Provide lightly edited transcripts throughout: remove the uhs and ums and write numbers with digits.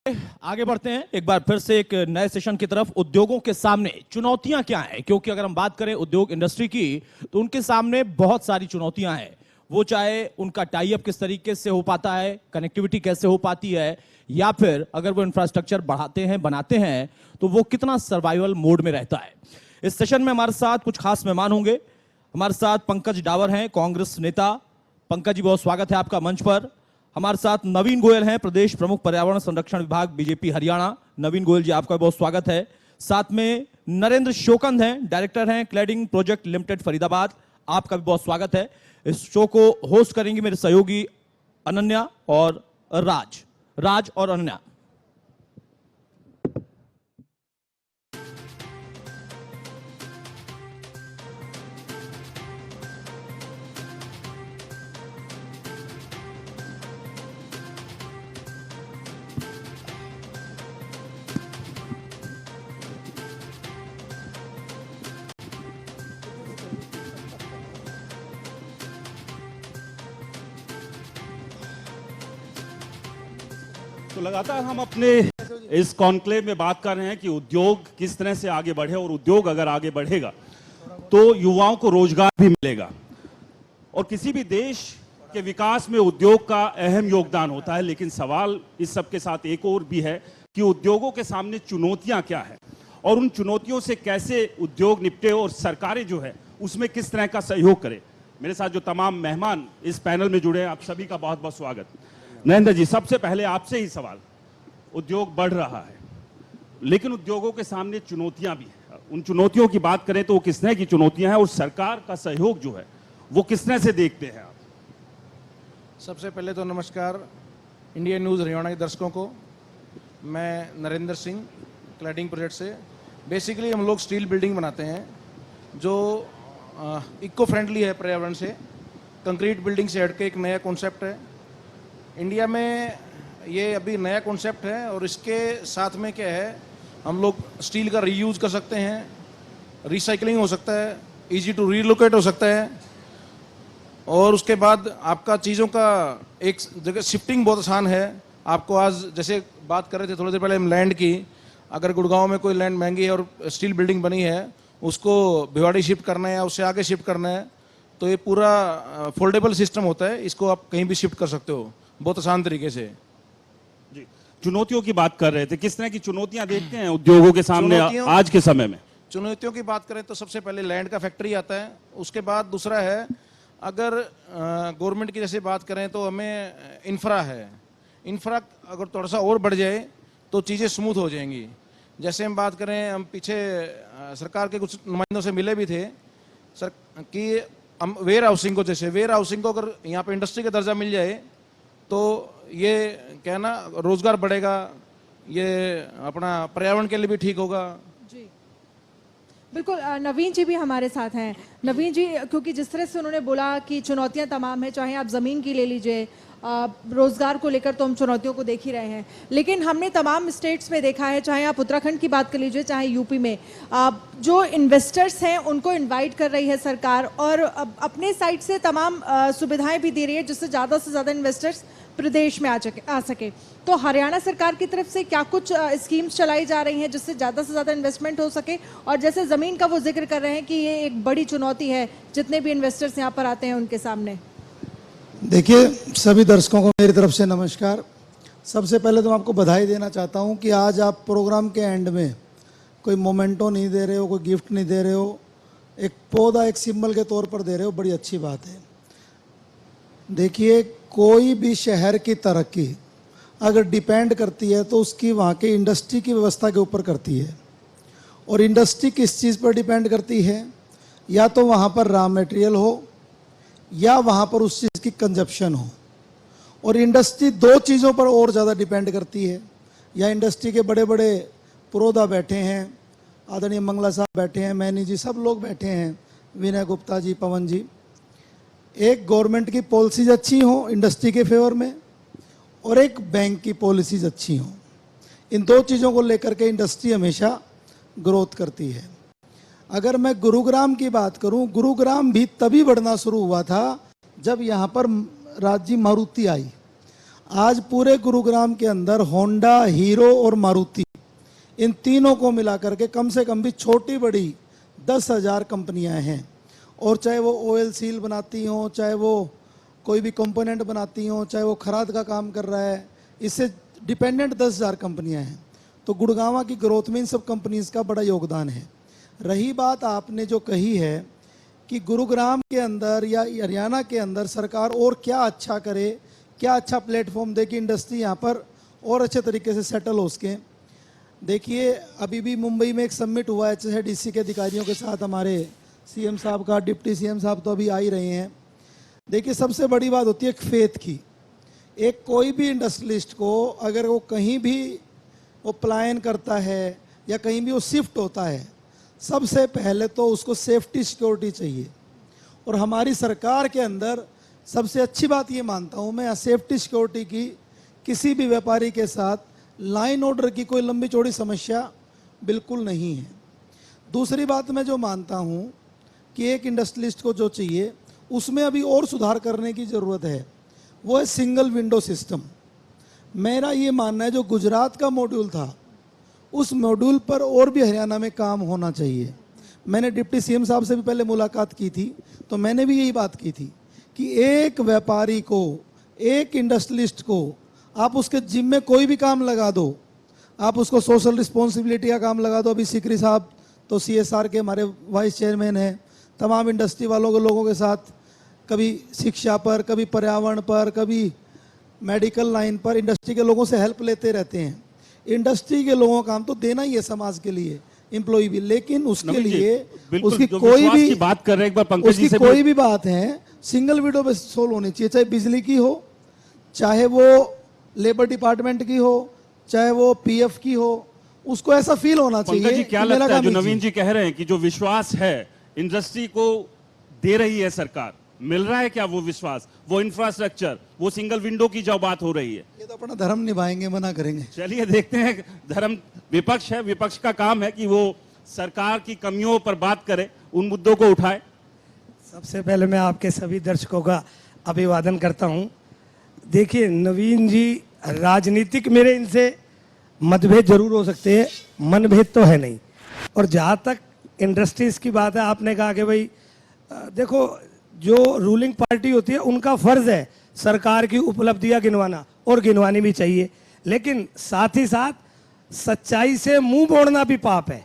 आगे बढ़ते हैं एक बार फिर से एक नए सेशन की तरफ। उद्योगों के सामने चुनौतियां क्या हैं? क्योंकि अगर हम बात करें उद्योग इंडस्ट्री की तो उनके सामने बहुत सारी चुनौतियां हैं। वो चाहे उनका टाई अप किस तरीके से हो पाता है, कनेक्टिविटी कैसे हो पाती है, या फिर अगर वो इंफ्रास्ट्रक्चर बढ़ाते हैं बनाते हैं तो वो कितना सर्वाइवल मोड में रहता है। इस सेशन में हमारे साथ कुछ खास मेहमान होंगे। हमारे साथ पंकज डावर हैं, कांग्रेस नेता। पंकज जी, बहुत स्वागत है आपका मंच पर। हमारे साथ नवीन गोयल हैं, प्रदेश प्रमुख पर्यावरण संरक्षण विभाग बीजेपी हरियाणा। नवीन गोयल जी, आपका बहुत स्वागत है। साथ में नरेंद्र शोकंद हैं, डायरेक्टर हैं क्लैडिंग प्रोजेक्ट लिमिटेड फरीदाबाद। आपका भी बहुत स्वागत है। इस शो को होस्ट करेंगे मेरे सहयोगी अनन्या और राज और अनन्या। तो लगातार हम अपने इस कॉन्क्लेव में बात कर रहे हैं कि उद्योग किस तरह से आगे बढ़े, और उद्योग अगर आगे बढ़ेगा तो युवाओं को रोजगार भी मिलेगा। और किसी भी देश के विकास में उद्योग का अहम योगदान होता है। लेकिन सवाल इस सब के साथ एक और भी है कि उद्योगों के सामने चुनौतियां क्या है और उन चुनौतियों से कैसे उद्योग निपटे और सरकारें जो है उसमें किस तरह का सहयोग करें। मेरे साथ जो तमाम मेहमान इस पैनल में जुड़े हैं, आप सभी का बहुत बहुत स्वागत। नरेंद्र जी, सबसे पहले आपसे ही सवाल। उद्योग बढ़ रहा है लेकिन उद्योगों के सामने चुनौतियां भी हैं। उन चुनौतियों की बात करें तो वो किस तरह की चुनौतियां हैं और सरकार का सहयोग जो है वो किस तरह से देखते हैं आप? सबसे पहले तो नमस्कार इंडियन न्यूज़ हरियाणा के दर्शकों को। मैं नरेंद्र सिंह, क्लैडिंग प्रोजेक्ट से। बेसिकली हम लोग स्टील बिल्डिंग बनाते हैं जो इको फ्रेंडली है पर्यावरण से। कंक्रीट बिल्डिंग से हटके एक नया कॉन्सेप्ट है इंडिया में। ये अभी नया कॉन्सेप्ट है और इसके साथ में क्या है, हम लोग स्टील का रीयूज़ कर सकते हैं, रिसाइकलिंग हो सकता है, इजी टू रीलोकेट हो सकता है, और उसके बाद आपका चीज़ों का एक जगह शिफ्टिंग बहुत आसान है। आपको आज जैसे बात कर रहे थे थोड़ी देर पहले हम लैंड की, अगर गुड़गांव में कोई लैंड महंगी है और स्टील बिल्डिंग बनी है, उसको भिवाड़ी शिफ्ट करना है या उससे आगे शिफ्ट करना है, तो ये पूरा फोल्डेबल सिस्टम होता है। इसको आप कहीं भी शिफ्ट कर सकते हो बहुत आसान तरीके से। जी, चुनौतियों की बात कर रहे थे, किस तरह की चुनौतियां देखते हैं उद्योगों के सामने आज के समय में? चुनौतियों की बात करें तो सबसे पहले लैंड का फैक्ट्री आता है। उसके बाद दूसरा है, अगर गवर्नमेंट की जैसे बात करें तो हमें इंफ्रा है। इंफ्रा अगर थोड़ा सा और बढ़ जाए तो चीज़ें स्मूथ हो जाएंगी। जैसे हम बात करें, हम पीछे सरकार के कुछ नुमाइंदों से मिले भी थे सर कि हम वेयर हाउसिंग को, जैसे वेयर हाउसिंग को अगर यहाँ पे इंडस्ट्री का दर्जा मिल जाए तो ये क्या ना, रोजगार बढ़ेगा, ये अपना पर्यावरण के लिए भी ठीक होगा। जी बिल्कुल। नवीन जी भी हमारे साथ हैं। नवीन जी, क्योंकि जिस तरह से उन्होंने बोला कि चुनौतियां तमाम हैं, चाहे आप ज़मीन की ले लीजिए, रोजगार को लेकर तो हम चुनौतियों को देख ही रहे हैं, लेकिन हमने तमाम स्टेट्स में देखा है, चाहे आप उत्तराखंड की बात कर लीजिए, चाहे यूपी में, जो इन्वेस्टर्स हैं उनको इनवाइट कर रही है सरकार और अपने साइड से तमाम सुविधाएं भी दे रही है जिससे ज़्यादा से ज़्यादा इन्वेस्टर्स प्रदेश में आ सके। तो हरियाणा सरकार की तरफ से क्या कुछ स्कीम्स चलाई जा रही हैं जिससे ज़्यादा से ज़्यादा इन्वेस्टमेंट हो सके? और जैसे ज़मीन का वो जिक्र कर रहे हैं कि ये एक बड़ी चुनौती है जितने भी इन्वेस्टर्स यहाँ पर आते हैं उनके सामने। देखिए, सभी दर्शकों को मेरी तरफ से नमस्कार। सबसे पहले तो मैं आपको बधाई देना चाहता हूँ कि आज आप प्रोग्राम के एंड में कोई मोमेंटो नहीं दे रहे हो, कोई गिफ्ट नहीं दे रहे हो, एक पौधा एक सिंबल के तौर पर दे रहे हो। बड़ी अच्छी बात है। देखिए, कोई भी शहर की तरक्की अगर डिपेंड करती है तो उसकी वहाँ के इंडस्ट्री की व्यवस्था के ऊपर करती है। और इंडस्ट्री किस चीज़ पर डिपेंड करती है? या तो वहाँ पर रॉ मटेरियल हो या वहाँ पर उस चीज़ की कंजप्शन हो। और इंडस्ट्री दो चीज़ों पर और ज़्यादा डिपेंड करती है। या इंडस्ट्री के बड़े बड़े पुरोधा बैठे हैं, आदरणीय मंगला साहब बैठे हैं, मैनी जी, सब लोग बैठे हैं, विनय गुप्ता जी, पवन जी। एक गवर्नमेंट की पॉलिसीज अच्छी हो इंडस्ट्री के फेवर में और एक बैंक की पॉलिसीज अच्छी हो। इन दो चीज़ों को लेकर के इंडस्ट्री हमेशा ग्रोथ करती है। अगर मैं गुरुग्राम की बात करूं, गुरुग्राम भी तभी बढ़ना शुरू हुआ था जब यहाँ पर राज्य मारुति आई। आज पूरे गुरुग्राम के अंदर होंडा, हीरो और मारुति, इन तीनों को मिलाकर के कम से कम भी छोटी बड़ी 10,000 कंपनियां हैं। और चाहे वो ऑयल सील बनाती हों, चाहे वो कोई भी कंपोनेंट बनाती हों, चाहे वो खराद का काम कर रहा है, इससे डिपेंडेंट 10,000 कंपनियां हैं। तो गुड़गांव की ग्रोथ में इन सब कंपनीज का बड़ा योगदान है। रही बात आपने जो कही है कि गुरुग्राम के अंदर या हरियाणा के अंदर सरकार और क्या अच्छा करे, क्या अच्छा प्लेटफॉर्म दे कि इंडस्ट्री यहाँ पर और अच्छे तरीके से सेटल हो सके। देखिए, अभी भी मुंबई में एक समिट हुआ है HSIDC के अधिकारियों के साथ, हमारे सीएम साहब का, डिप्टी सीएम साहब तो अभी आ ही रहे हैं। देखिए, सबसे बड़ी बात होती है एक फेथ की। एक कोई भी इंडस्ट्रियलिस्ट को अगर वो कहीं भी वो पलायन करता है या कहीं भी वो शिफ्ट होता है, सबसे पहले तो उसको सेफ्टी सिक्योरिटी चाहिए। और हमारी सरकार के अंदर सबसे अच्छी बात ये मानता हूँ मैं, सेफ्टी सिक्योरिटी की किसी भी व्यापारी के साथ लाइन ऑर्डर की कोई लंबी चौड़ी समस्या बिल्कुल नहीं है। दूसरी बात मैं जो मानता हूँ कि एक इंडस्ट्रियलिस्ट को जो चाहिए उसमें अभी और सुधार करने की ज़रूरत है, वो है सिंगल विंडो सिस्टम। मेरा ये मानना है जो गुजरात का मॉड्यूल था, उस मॉड्यूल पर और भी हरियाणा में काम होना चाहिए। मैंने डिप्टी सीएम साहब से भी पहले मुलाकात की थी, तो मैंने भी यही बात की थी कि एक व्यापारी को, एक इंडस्ट्रियलिस्ट को आप उसके जिम में कोई भी काम लगा दो, आप उसको सोशल रिस्पॉन्सिबिलिटी का काम लगा दो। अभी सीकरी साहब तो CSR के हमारे वाइस चेयरमैन हैं, तमाम इंडस्ट्री वालों के लोगों के साथ कभी शिक्षा पर, कभी पर्यावरण पर, कभी मेडिकल लाइन पर इंडस्ट्री के लोगों से हेल्प लेते रहते हैं। इंडस्ट्री के लोगों का काम तो देना ही है समाज के लिए, एम्प्लॉय भी, लेकिन उसके लिए उसकी कोई भी की बात कर रहे हैं, एक बार पंकज जी उसकी से कोई भी बात है सिंगल विंडो पे सोल्व होनी चाहिए। चाहे बिजली की हो, चाहे वो लेबर डिपार्टमेंट की हो, चाहे वो PF की हो, उसको ऐसा फील होना चाहिए। पंकज जी, क्या कि मेरा लगता है काम जो ही नवीन जी कह रहे हैं कि जो विश्वास है इंडस्ट्री को दे रही है सरकार, मिल रहा है क्या वो विश्वास, वो इंफ्रास्ट्रक्चर, वो सिंगल विंडो की जो बात हो रही है? ये तो अपना धर्म निभाएंगे, मना करेंगे। चलिए देखते हैं। धर्म विपक्ष है, विपक्ष का काम है कि वो सरकार की कमियों पर बात करे, उन मुद्दों को उठाए। सबसे पहले मैं आपके सभी दर्शकों का अभिवादन करता हूं। देखिए, नवीन जी, राजनीतिक मेरे इनसे मतभेद जरूर हो सकते हैं, मनभेद तो है नहीं। और जहाँ तक इंडस्ट्रीज की बात है, आपने कहा कि भाई देखो, जो रूलिंग पार्टी होती है उनका फर्ज है सरकार की उपलब्धियां गिनवाना, और गिनवानी भी चाहिए, लेकिन साथ ही साथ सच्चाई से मुंह मोड़ना भी पाप है।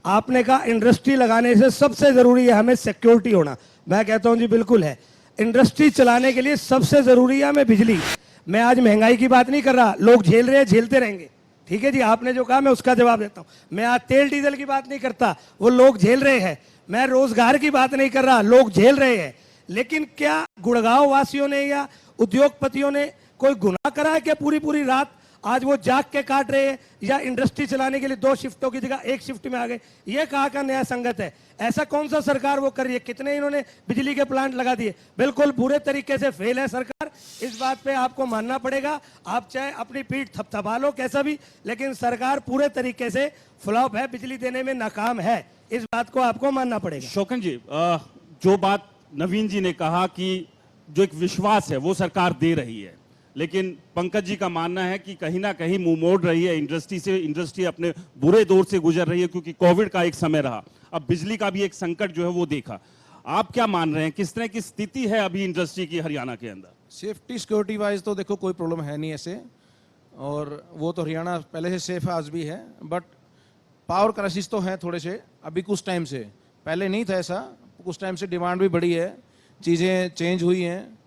आपने कहा इंडस्ट्री लगाने से सबसे जरूरी है हमें सिक्योरिटी होना, मैं कहता हूं जी बिल्कुल है। इंडस्ट्री चलाने के लिए सबसे जरूरी है हमें बिजली। मैं आज महंगाई की बात नहीं कर रहा, लोग झेल रहे हैं, झेलते रहेंगे, ठीक है जी, आपने जो कहा मैं उसका जवाब देता हूं। मैं आज तेल डीजल की बात नहीं करता, वो लोग झेल रहे हैं। मैं रोजगार की बात नहीं कर रहा, लोग झेल रहे हैं। लेकिन क्या गुड़गांव वासियों ने या उद्योगपतियों ने कोई गुनाह करा है क्या? पूरी पूरी रात आज वो जाग के काट रहे हैं, या इंडस्ट्री चलाने के लिए 2 शिफ्टों की जगह 1 शिफ्ट में आ गए? ये कहाँ का नया संगत है? ऐसा कौन सा सरकार वो कर रही है? कितने इन्होंने बिजली के प्लांट लगा दिए? बिल्कुल बुरे तरीके से फेल है सरकार, इस बात पे आपको मानना पड़ेगा। आप चाहे अपनी पीठ थपथपा लो कैसा भी, लेकिन सरकार पूरे तरीके से फ्लॉप है, बिजली देने में नाकाम है, इस बात को आपको मानना पड़ेगा। शोकन जी, जो बात नवीन जी ने कहा कि जो एक विश्वास है वो सरकार दे रही है, लेकिन पंकज जी का मानना है कि कहीं ना कहीं मुंह मोड़ रही है इंडस्ट्री से। इंडस्ट्री अपने बुरे दौर से गुजर रही है, क्योंकि कोविड का एक समय रहा, अब बिजली का भी एक संकट जो है वो देखा। आप क्या मान रहे हैं, किस तरह की स्थिति है अभी इंडस्ट्री की हरियाणा के अंदर? सेफ्टी सिक्योरिटी वाइज तो देखो कोई प्रॉब्लम है नहीं ऐसे, और वो तो हरियाणा पहले से सेफ है, आज भी है। बट पावर क्राइसिस तो है थोड़े से, अभी कुछ टाइम से, पहले नहीं था ऐसा, कुछ टाइम से डिमांड भी बढ़ी है, चीज़ें चेंज हुई हैं,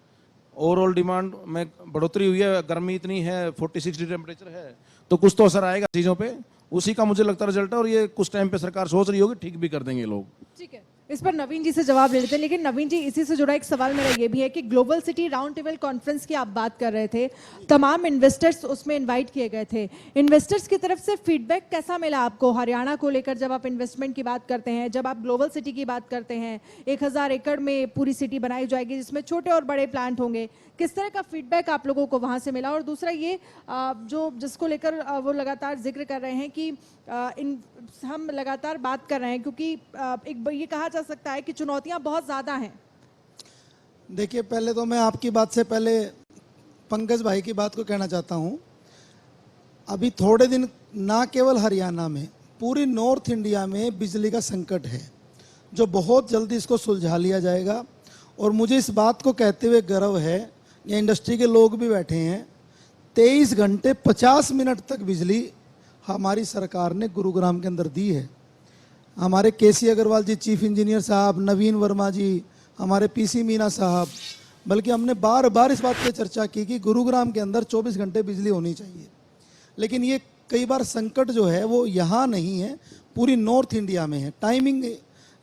ओवरऑल डिमांड में बढ़ोतरी हुई है, गर्मी इतनी है, 46 डिग्री टेम्परेचर है, तो कुछ तो असर आएगा चीज़ों पे, उसी का मुझे लगता है रिजल्ट है। और ये कुछ टाइम पे सरकार सोच रही होगी, ठीक भी कर देंगे लोग। ठीक है, इस पर नवीन जी से जवाब ले लेते हैं। लेकिन नवीन जी, इसी से जुड़ा एक सवाल मेरा ये भी है कि global city round table conference की आप बात कर रहे थे, तमाम इन्वेस्टर्स उसमें इनवाइट किए गए थे, इन्वेस्टर्स की तरफ से फीडबैक कैसा मिला आपको हरियाणा को लेकर? जब आप इन्वेस्टमेंट की बात करते हैं, जब आप ग्लोबल सिटी की बात करते हैं, 1000 एकड़ में पूरी सिटी बनाई जाएगी जिसमें छोटे और बड़े प्लांट होंगे, किस तरह का फीडबैक आप लोगों को वहां से मिला? और दूसरा ये जो जिसको लेकर वो लगातार जिक्र कर रहे हैं कि हम लगातार बात कर रहे हैं, क्योंकि एक ये कहा जा सकता है कि चुनौतियां बहुत ज़्यादा हैं। देखिए, पहले तो मैं आपकी बात से पहले पंकज भाई की बात को कहना चाहता हूँ। अभी थोड़े दिन ना केवल हरियाणा में, पूरी नॉर्थ इंडिया में बिजली का संकट है, जो बहुत जल्दी इसको सुलझा लिया जाएगा। और मुझे इस बात को कहते हुए गर्व है, ये इंडस्ट्री के लोग भी बैठे हैं, 23 घंटे 50 मिनट तक बिजली हमारी सरकार ने गुरुग्राम के अंदर दी है। हमारे केसी अग्रवाल जी चीफ इंजीनियर साहब, नवीन वर्मा जी, हमारे पीसी मीना साहब, बल्कि हमने बार बार इस बात पे चर्चा की कि गुरुग्राम के अंदर 24 घंटे बिजली होनी चाहिए। लेकिन ये कई बार संकट जो है वो यहाँ नहीं है, पूरी नॉर्थ इंडिया में है। टाइमिंग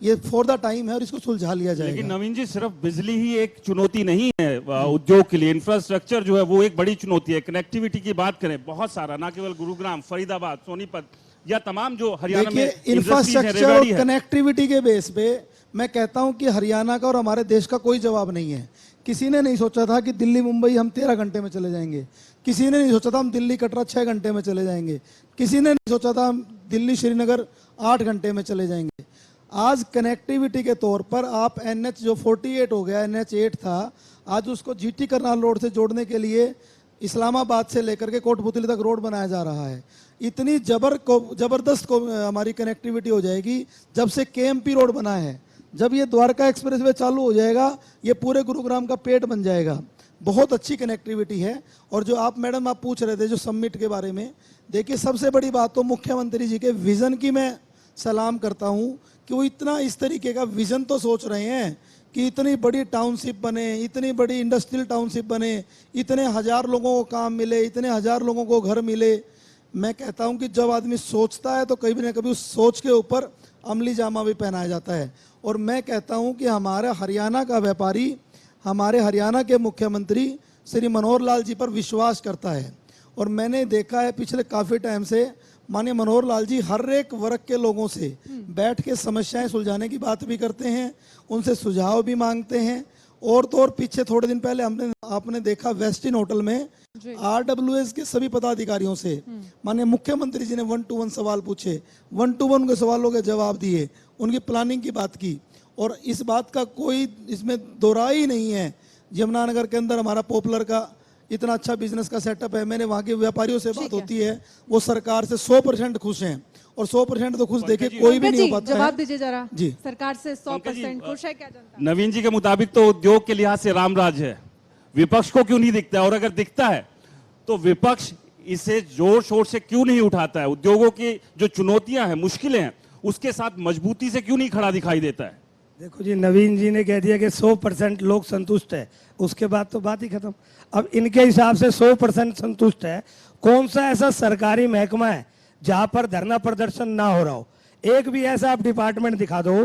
ये फॉर द टाइम है और इसको सुलझा लिया जाएगा। लेकिन नवीन जी, सिर्फ बिजली ही एक चुनौती नहीं है उद्योग के लिए। इंफ्रास्ट्रक्चर जो है वो एक बड़ी चुनौती है। कनेक्टिविटी की बात करें, बहुत सारा, ना केवल गुरुग्राम, फरीदाबाद, सोनीपत या तमाम जो हरियाणा में इंफ्रास्ट्रक्चर और कनेक्टिविटी के बेस पे मैं कहता हूं कि हरियाणा का और हमारे देश का कोई जवाब नहीं है। किसी ने नहीं सोचा था कि दिल्ली मुंबई हम 13 घंटे में चले जाएंगे। किसी ने नहीं सोचा था हम दिल्ली कटरा 6 घंटे में चले जाएंगे। किसी ने नहीं सोचा था हम दिल्ली श्रीनगर 8 घंटे में चले जाएंगे। आज कनेक्टिविटी के तौर पर आप NH जो 48 हो गया, NH 8 था, आज उसको GT करनाल रोड से जोड़ने के लिए इस्लामाबाद से लेकर के कोटपुतली तक रोड बनाया जा रहा है। इतनी जबरदस्त हमारी कनेक्टिविटी हो जाएगी जब से KMP रोड बना है। जब ये द्वारका एक्सप्रेसवे चालू हो जाएगा, ये पूरे गुरुग्राम का पेट बन जाएगा। बहुत अच्छी कनेक्टिविटी है। और जो आप मैडम आप पूछ रहे थे जो समिट के बारे में, देखिए सबसे बड़ी बात तो मुख्यमंत्री जी के विजन की मैं सलाम करता हूं कि वो इतना इस तरीके का विजन तो सोच रहे हैं कि इतनी बड़ी टाउनशिप बने, इतनी बड़ी इंडस्ट्रियल टाउनशिप बने, इतने हजार लोगों को काम मिले, इतने हजार लोगों को घर मिले। मैं कहता हूं कि जब आदमी सोचता है तो कभी ना कभी उस सोच के ऊपर अमली जामा भी पहनाया जाता है। और मैं कहता हूं कि हमारा हरियाणा का व्यापारी, हमारे हरियाणा के मुख्यमंत्री श्री मनोहर लाल जी पर विश्वास करता है। और मैंने देखा है पिछले काफ़ी टाइम से माननीय मनोहर लाल जी हर एक वर्ग के लोगों से बैठ के समस्याएं सुलझाने की बात भी करते हैं, उनसे सुझाव भी मांगते हैं। और तो और पीछे थोड़े दिन पहले आपने देखा वेस्टिन होटल में RWS के सभी पदाधिकारियों से माननीय मुख्यमंत्री जी ने 1-to-1 सवाल पूछे, 1-to-1 के सवालों के जवाब दिए, उनकी प्लानिंग की बात की। और इस बात का कोई इसमें दोहराई नहीं है, यमुनानगर के अंदर हमारा पॉपुलर का इतना अच्छा बिजनेस का सेटअप है। मैंने वहाँ के व्यापारियों से बात होती है, वो सरकार से 100% खुश हैं। और 100% तो खुश देखे कोई भी नहीं हो पाता है। जवाब दीजिए जरा जी। सरकार से 100% खुश है क्या जनता? नवीन जी के मुताबिक तो उद्योग के लिहाज से रामराज है। विपक्ष को क्यों नहीं दिखता है? और अगर दिखता है तो विपक्ष इसे जोर शोर से क्यों नहीं उठाता है? उद्योगों की जो चुनौतियां हैं, मुश्किलें हैं, उसके साथ मजबूती से क्यों नहीं खड़ा दिखाई देता है? देखो जी, नवीन जी ने कह दिया कि 100% लोग संतुष्ट है, उसके बाद तो बात ही खत्म। अब इनके हिसाब से 100% संतुष्ट है। कौन सा ऐसा सरकारी महकमा है जहां पर धरना प्रदर्शन ना हो रहा हो? एक भी ऐसा आप डिपार्टमेंट दिखा दो,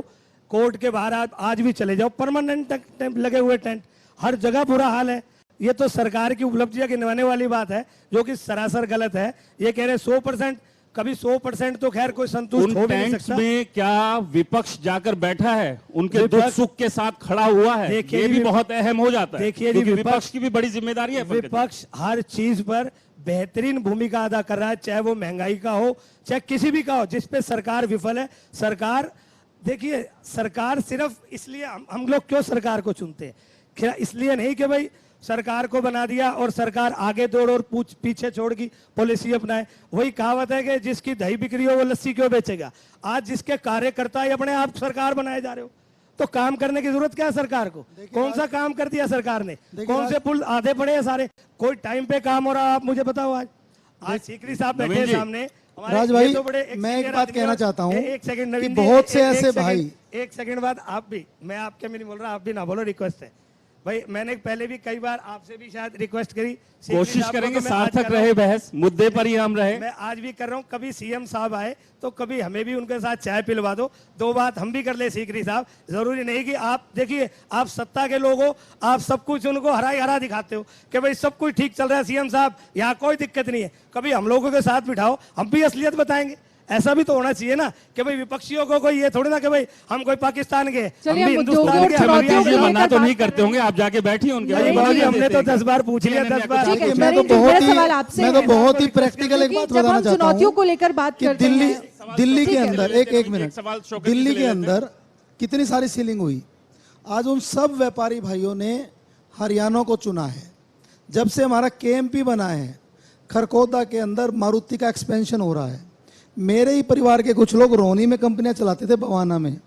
कोर्ट के बाहर आप आज भी चले जाओ, परमानेंट लगे हुए टेंट, हर जगह बुरा हाल है। ये तो सरकार की उपलब्धियां गिनवाने वाली बात है, जो कि सरासर गलत है। ये कह रहे 100%, कभी 100% तो खैर कोई संतुष्ट हो भी नहीं सकता। में क्या विपक्ष जाकर बैठा है, उनके दुख सुख के साथ खड़ा हुआ है? ये भी बहुत अहम हो जाता है। देखिए, विपक्ष की भी बड़ी जिम्मेदारी है। विपक्ष हर चीज पर बेहतरीन भूमिका अदा कर रहा है, चाहे वो महंगाई का हो, चाहे किसी भी का हो, जिसपे सरकार विफल है। सरकार, देखिए, सरकार सिर्फ इसलिए हम लोग क्यों सरकार को चुनते हैं? इसलिए नहीं कि भाई सरकार को बना दिया और सरकार आगे दौड़ और पीछे छोड़ की पॉलिसी अपनाए। वही कहावत है कि जिसकी दही बिक्री हो वो लस्सी क्यों बेचेगा। आज जिसके कार्यकर्ता ही अपने आप सरकार बनाए जा रहे हो, तो काम करने की जरूरत क्या है सरकार को? कौन सा काम कर दिया सरकार ने? कौन से पुल आधे पड़े हैं सारे? कोई टाइम पे काम हो रहा? आप मुझे बताओ। आज सीकरी साहब बैठे हैं सामने। राज भाई, मैं एक बात कहना चाहता हूँ, एक सेकंड नवीन, बहुत से ऐसे भाई, एक सेकंड बाद आप भी, मैं आपके में नहीं बोल रहा, आप भी ना बोलो, रिक्वेस्ट है भाई। मैंने पहले भी कई बार आपसे भी शायद रिक्वेस्ट करी, कोशिश करेंगे सार्थक रहे, बहस मुद्दे पर ही हम रहे। मैं आज भी कर रहा हूं। कभी सीएम साहब आए तो कभी हमें भी उनके साथ चाय पिलवा दो, 2 बात हम भी कर ले सीकरी साहब। जरूरी नहीं कि आप, देखिए, आप सत्ता के लोग हो, आप सब कुछ उनको हरा दिखाते हो कि भाई सब कुछ ठीक चल रहा है सीएम साहब, यहाँ कोई दिक्कत नहीं है। कभी हम लोगों के साथ बिठाओ, हम भी असलियत बताएंगे। ऐसा भी तो होना चाहिए ना कि भाई विपक्षियों को कोई ये थोड़ी ना कि भाई हम कोई पाकिस्तान के, हम भी हिंदुस्तान के। मना तो नहीं करते होंगे, आप जाके बैठिए उनके। हमने तो 10 बार पूछ लिया, 10 बार। मैं तो बहुत ही प्रैक्टिकल एक बात बताना चाहता हूँ। चुनौतियों को लेकर बात करते हैं, दिल्ली के अंदर एक मिनट, दिल्ली के अंदर कितनी सारी सीलिंग हुई। आज उन सब व्यापारी भाइयों ने हरियाणा को चुना है। जब से हमारा केएमपी बना है, खरखोदा के अंदर मारुति का एक्सपेंशन हो रहा है। मेरे ही परिवार के कुछ लोग रोहनी में कंपनियां चलाते थे, बवाना में,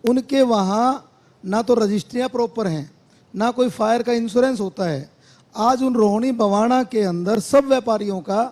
उनके वहाँ ना तो रजिस्ट्रियाँ प्रॉपर हैं, ना कोई फायर का इंश्योरेंस होता है। आज उन रोहनी बवाना के अंदर सब व्यापारियों का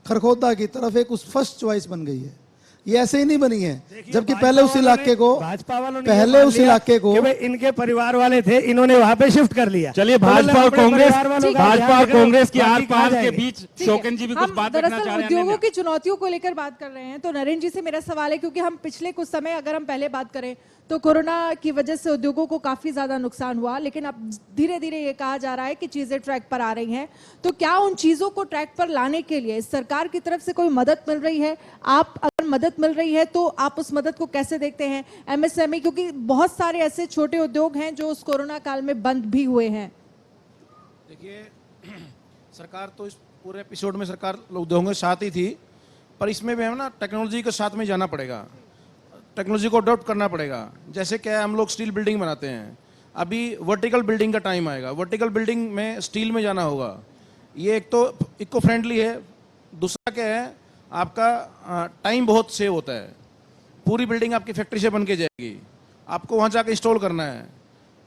खरखोदा की तरफ एक उस फर्स्ट चॉइस बन गई है। ये ऐसे ही नहीं बनी है, जबकि पहले उस इलाके को, पहले उस इलाके को इनके परिवार वाले थे, इन्होंने वहां पे शिफ्ट कर लिया। चलिए, भाजपा और कांग्रेस, भाजपा और कांग्रेस के आर पार के बीच ठीक है। शौकन जी भी कुछ हम बात रखना दरअसल चाह रहे हैं। उद्योगों की चुनौतियों को लेकर बात कर रहे हैं। तो नरेंद्र जी से मेरा सवाल है, क्योंकि हम पिछले कुछ समय अगर हम पहले बात करें तो कोरोना की वजह से उद्योगों को काफी ज्यादा नुकसान हुआ, लेकिन अब धीरे धीरे ये कहा जा रहा है कि चीजें ट्रैक पर आ रही हैं। तो क्या उन चीजों को ट्रैक पर लाने के लिए सरकार की तरफ से कोई मदद मिल रही है? आप अगर मदद मिल रही है तो आप उस मदद को कैसे देखते हैं? एमएसएमई, क्योंकि बहुत सारे ऐसे छोटे उद्योग हैं जो उस कोरोना काल में बंद भी हुए हैं। देखिए, सरकार तो इस पूरे एपिसोड में सरकार उद्योगों के साथ ही थी, पर इसमें भी हमें ना टेक्नोलॉजी के साथ में जाना पड़ेगा, टेक्नोलॉजी को अडॉप्ट करना पड़ेगा। जैसे क्या है, हम लोग स्टील बिल्डिंग बनाते हैं, अभी वर्टिकल बिल्डिंग का टाइम आएगा, वर्टिकल बिल्डिंग में स्टील में जाना होगा। ये एक तो इको फ्रेंडली है, दूसरा क्या है, आपका टाइम बहुत सेव होता है। पूरी बिल्डिंग आपकी फैक्ट्री से बन के जाएगी, आपको वहाँ जाकर इंस्टॉल करना है।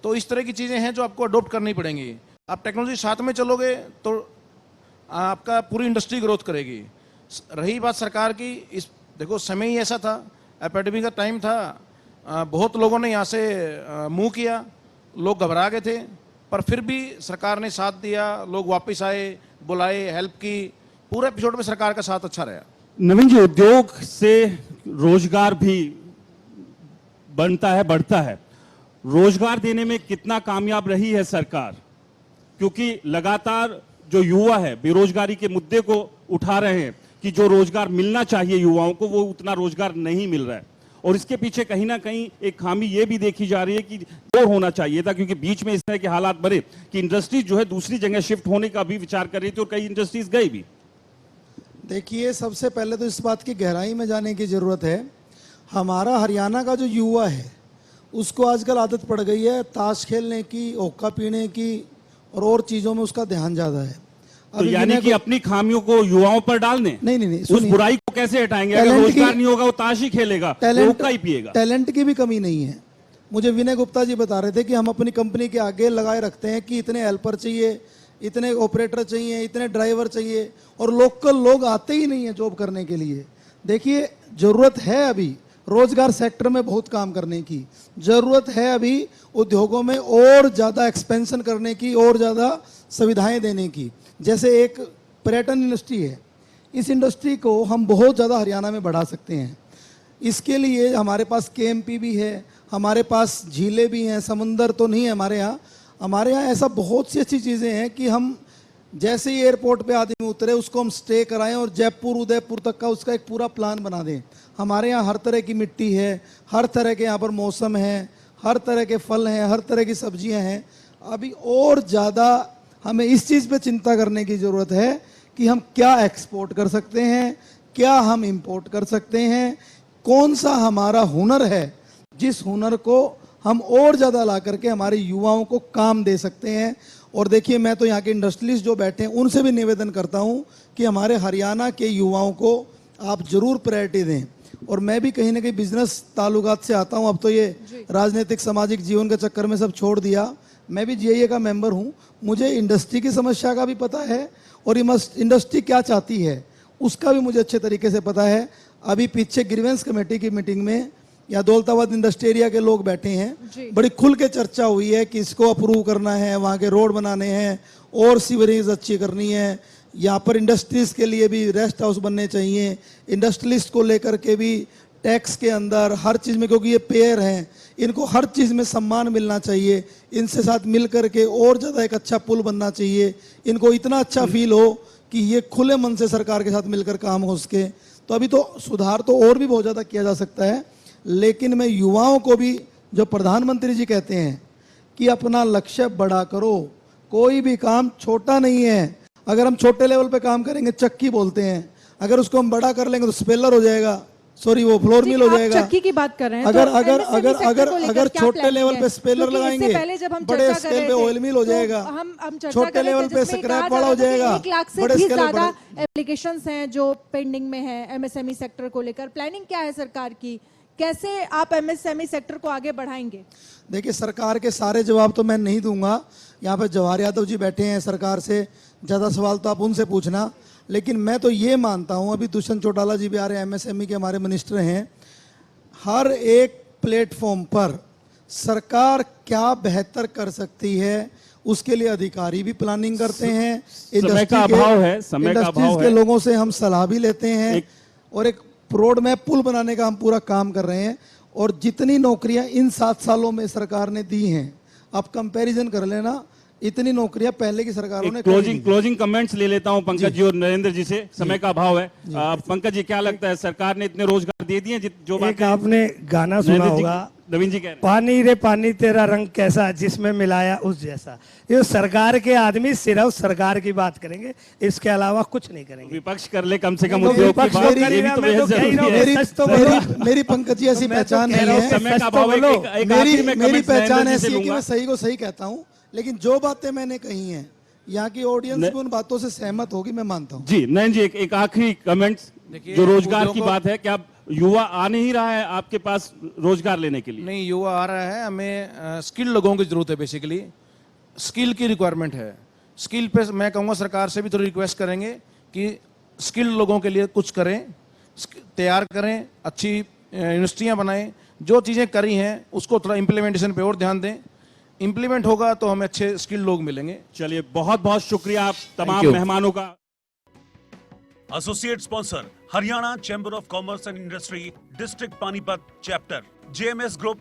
तो इस तरह की चीज़ें हैं जो आपको अडॉप्ट करनी पड़ेंगी। आप टेक्नोलॉजी साथ में चलोगे तो आपका पूरी इंडस्ट्री ग्रोथ करेगी। रही बात सरकार की, इस देखो समय ही ऐसा था, एपिडेमिक का टाइम था, बहुत लोगों ने यहाँ से मूव किया, लोग घबरा गए थे, पर फिर भी सरकार ने साथ दिया, लोग वापस आए, बुलाए, हेल्प की। पूरे एपिसोड में सरकार का साथ अच्छा रहा। नवीन जी, उद्योग से रोजगार भी बनता है, बढ़ता है। रोजगार देने में कितना कामयाब रही है सरकार? क्योंकि लगातार जो युवा है बेरोजगारी के मुद्दे को उठा रहे हैं कि जो रोजगार मिलना चाहिए युवाओं को, वो उतना रोजगार नहीं मिल रहा है। और इसके पीछे कहीं ना कहीं एक खामी ये भी देखी जा रही है कि और होना चाहिए था, क्योंकि बीच में इस तरह के हालात बने कि इंडस्ट्रीज जो है दूसरी जगह शिफ्ट होने का भी विचार कर रही थी और कई इंडस्ट्रीज गई भी। देखिए, सबसे पहले तो इस बात की गहराई में जाने की ज़रूरत है। हमारा हरियाणा का जो युवा है उसको आजकल आदत पड़ गई है ताश खेलने की, होक्का पीने की और चीज़ों में उसका ध्यान ज़्यादा है। तो यानी कि अपनी खामियों को युवाओं पर डालने, नहीं, उस बुराई को कैसे हटाएंगे? अगर रोजगार नहीं होगा, वो ताश ही खेलेगा, होक्का ही पिएगा। टैलेंट की भी कमी नहीं है। मुझे विनय गुप्ता जी बता रहे थे कि हम अपनी कंपनी के आगे लगाए रखते हैं कि इतने हेल्पर चाहिए, इतने ऑपरेटर चाहिए, इतने ड्राइवर चाहिए, और लोकल लोग आते ही नहीं है जॉब करने के लिए। देखिए, ज़रूरत है अभी रोजगार सेक्टर में बहुत काम करने की, ज़रूरत है अभी उद्योगों में और ज़्यादा एक्सपेंशन करने की, और ज़्यादा सुविधाएं देने की। जैसे एक पर्यटन इंडस्ट्री है, इस इंडस्ट्री को हम बहुत ज़्यादा हरियाणा में बढ़ा सकते हैं। इसके लिए हमारे पास केएमपी भी है, हमारे पास झीलें भी हैं, समुंदर तो नहीं है हमारे यहाँ। हमारे यहाँ ऐसा बहुत सी अच्छी चीज़ें हैं कि हम जैसे ही एयरपोर्ट पे आदमी उतरे उसको हम स्टे कराएं और जयपुर उदयपुर तक का उसका एक पूरा प्लान बना दें। हमारे यहाँ हर तरह की मिट्टी है, हर तरह के यहाँ पर मौसम है, हर तरह के फल हैं, हर तरह की सब्जियाँ हैं। अभी और ज़्यादा हमें इस चीज़ पे चिंता करने की ज़रूरत है कि हम क्या एक्सपोर्ट कर सकते हैं, क्या हम इंपोर्ट कर सकते हैं, कौन सा हमारा हुनर है जिस हुनर को हम और ज़्यादा ला करके हमारे युवाओं को काम दे सकते हैं। और देखिए, मैं तो यहाँ के इंडस्ट्रियलिस्ट जो बैठे हैं उनसे भी निवेदन करता हूँ कि हमारे हरियाणा के युवाओं को आप ज़रूर प्रायोरिटी दें। और मैं भी कहीं ना कहीं बिजनेस ताल्लुकात से आता हूँ, अब तो ये राजनीतिक सामाजिक जीवन के चक्कर में सब छोड़ दिया। मैं भी जीआईए का मेंबर हूँ, मुझे इंडस्ट्री की समस्या का भी पता है और इंडस्ट्री क्या चाहती है उसका भी मुझे अच्छे तरीके से पता है। अभी पीछे ग्रीवेंस कमेटी की मीटिंग में या दौलताबाद इंडस्ट्री एरिया के लोग बैठे हैं, बड़ी खुल के चर्चा हुई है कि इसको अप्रूव करना है, वहाँ के रोड बनाने हैं और सीवरेज अच्छी करनी है, यहाँ पर इंडस्ट्रीज के लिए भी रेस्ट हाउस बनने चाहिए, इंडस्ट्रियलिस्ट को लेकर के भी टैक्स के अंदर हर चीज़ में, क्योंकि ये पेयर हैं, इनको हर चीज़ में सम्मान मिलना चाहिए, इनसे साथ मिल करके और ज़्यादा एक अच्छा पुल बनना चाहिए, इनको इतना अच्छा फील हो कि ये खुले मन से सरकार के साथ मिलकर काम हो सके। तो अभी तो सुधार तो और भी बहुत ज़्यादा किया जा सकता है, लेकिन मैं युवाओं को भी, जो प्रधानमंत्री जी कहते हैं कि अपना लक्ष्य बड़ा करो, कोई भी काम छोटा नहीं है। अगर हम छोटे लेवल पे काम करेंगे, चक्की बोलते हैं, अगर उसको हम बड़ा कर लेंगे तो स्पेलर हो जाएगा, सॉरी वो फ्लोर जी, मिल हो आप जाएगा। चक्की की बात कर रहे हैं, अगर तो अगर MSME अगर सेक्टर अगर को लेकर अगर क्या छोटे प्लानिंग लेवल है? पे स्पेलर क्योंकि इससे लगाएंगे, पहले जब हम बड़े चर्चा कर स्केल रहे पे थे, ऑयल मिल हो तो जाएगा, हम चर्चा छोटे कर रहे लेवल थे पे जिसमें स्क्रैप कहा जा वाला रहा हो था कि जाएगा, 1 लाख से बड़े भी स्केल पे ज्यादा बड़े एप्लीकेशंस हैं जो पेंडिंग में है एमएसएमई सेक्टर को लेकर। प्लानिंग क्या है सरकार की, कैसे आप एमएसएमई सेक्टर को आगे बढ़ाएंगे? देखिए सरकार के सारे जवाब तो मैं नहीं दूंगा, यहाँ पे जवाहर यादव जी बैठे हैं, सरकार से ज़्यादा सवाल तो आप उनसे पूछना। लेकिन मैं तो ये मानता हूँ, अभी दुष्यंत चौटाला जी भी आ रहे हैं, एमएसएमई के हमारे मिनिस्टर हैं, हर एक प्लेटफॉर्म पर सरकार क्या बेहतर कर सकती है उसके लिए अधिकारी भी प्लानिंग करते हैं, समय का अभाव है, समय का इंडस्ट्रीज अभाव के है। लोगों से हम सलाह भी लेते हैं और एक रोड मैप पुल बनाने का हम पूरा काम कर रहे हैं। और जितनी नौकरियां इन 7 सालों में सरकार ने दी हैं, आप कंपैरिजन कर लेना, इतनी नौकरियां पहले की सरकारों ने कभी नहीं दी। क्लोजिंग कमेंट्स ले लेता हूं पंकज जी और नरेंद्र जी से, समय का अभाव है। पंकज जी क्या लगता है, सरकार ने इतने रोजगार दे दिए जो बात एक आपने गाना सुना होगा, नवीन जी कह रहे हैं। पानी रे पानी तेरा रंग कैसा, जिसमें मिलाया उस जैसा। ये सरकार के आदमी सिर्फ सरकार की बात करेंगे, इसके अलावा कुछ नहीं करेंगे। विपक्ष कर ले कम से कम नहीं, उद्योग की विपक्ष बात, तो ये कर ही भी रहा, तो मैं तो बेहद कह ही रहा जरूरी हूँ, है। मेरी सच तो बोलो। मेरी पंकज जी ऐसी मैं तो पहचान कह नहीं रहा हूँ, है, समय का सच तो अभाव है, बोलो। एक आखिरी में मेरी comments पहचान नरेंद्र जी ऐसी से है कि लूंगा। मैं सही को सही कहता हूँ, लेकिन जो बातें मैंने कही हैं यहाँ की ऑडियंस भी उन बातों से सहमत होगी, मैं मानता हूँ। जी नयन जी एक आखिरी कमेंट्स, देखिए, जो रोजगार की उद्योगों- बात है, क्या युवा आ नहीं रहा है आपके पास रोजगार लेने के लिए? नहीं, युवा आ रहा है, हमें स्किल लोगों की जरूरत है। बेसिकली स्किल की रिक्वायरमेंट है। स्किल पे मैं कहूँगा सरकार से भी थोड़ी रिक्वेस्ट करेंगे कि स्किल लोगों के लिए कुछ करें, तैयार करें, अच्छी यूनिवर्सिटियाँ बनाएं, जो चीज़ें करी हैं उसको थोड़ा इम्प्लीमेंटेशन पे और ध्यान दें। इम्प्लीमेंट होगा तो हमें अच्छे स्किल लोग मिलेंगे। चलिए बहुत बहुत शुक्रिया आप तमाम you. मेहमानों का। Associate sponsor Haryana chamber of commerce and industry district Panipat chapter, JMS group.